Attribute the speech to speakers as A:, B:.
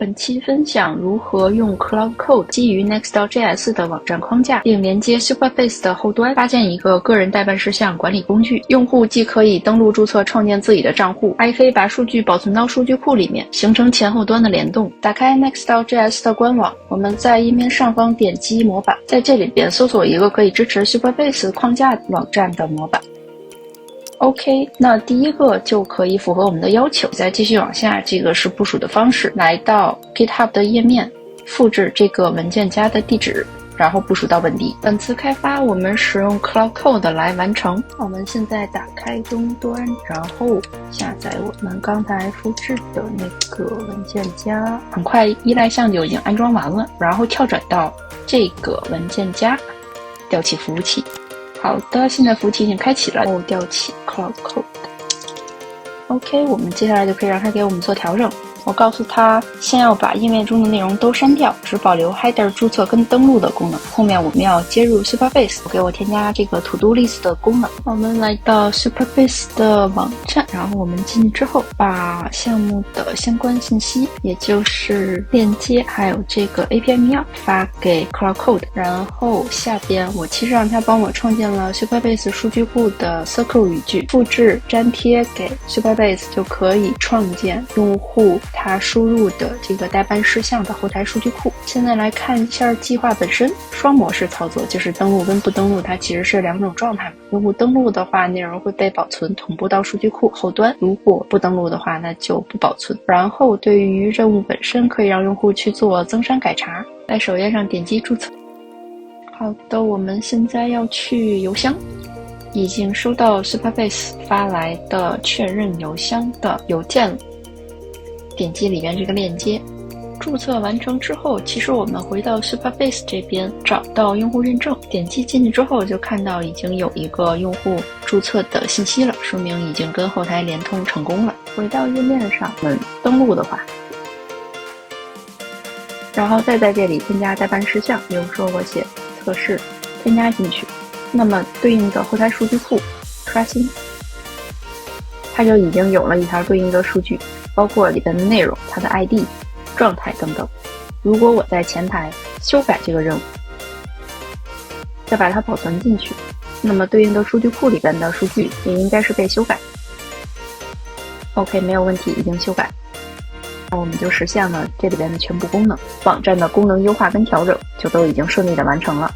A: 本期分享如何用 Cloud Code 基于 Next.js 的网站框架，并连接 Superbase 的后端，搭建一个个人代办事项管理工具。用户既可以登录注册创建自己的账户，还可以把数据保存到数据库里面，形成前后端的联动。打开 Next.js 的官网，我们在页面上方点击模板，在这里边搜索一个可以支持 Superbase 框架网站的模板。OK， 那第一个就可以符合我们的要求。再继续往下，这个是部署的方式。来到 GitHub 的页面，复制这个文件夹的地址，然后部署到本地。本次开发我们使用 Cloud Code 来完成。我们现在打开终端，然后下载我们刚才复制的那个文件夹。很快依赖项就已经安装完了，然后跳转到这个文件夹，调起服务器。好的，现在服务器已经开启了，然后调起 Cloud Code。OK， 我们接下来就可以让它给我们做调整。我告诉他，先要把页面中的内容都删掉，只保留 header 注册跟登录的功能。后面我们要接入 Superbase， 给我添加这个 To Do List 的功能。我们来到 Superbase 的网站，然后我们进去之后，把项目的相关信息，也就是链接，还有这个 API 密钥发给 Cloud Code。然后下边我其实让他帮我创建了 Superbase 数据库的 Circle 语句，复制粘贴给 Superbase 就可以创建用户它输入的这个代办事项的后台数据库。现在来看一下计划本身，双模式操作，就是登录跟不登录它其实是两种状态。用户登录的话，内容会被保存同步到数据库后端，如果不登录的话，那就不保存。然后对于任务本身，可以让用户去做增删改查，在首页上点击注册。好的，我们现在要去邮箱，已经收到 Superbase 发来的确认邮箱的邮件了。点击里面这个链接，注册完成之后，其实我们回到 Superbase 这边找到用户认证，点击进去之后就看到已经有一个用户注册的信息了，说明已经跟后台联通成功了。回到页面上，我们登录的话，然后再在这里添加代办事项，比如说我写测试，添加进去，那么对应的后台数据库刷新，它就已经有了一条对应的数据，包括里边的内容、它的 ID、状态等等。如果我在前台修改这个任务，再把它保存进去，那么对应的数据库里边的数据也应该是被修改。OK， 没有问题，已经修改。那我们就实现了这里边的全部功能，网站的功能优化跟调整就都已经顺利的完成了。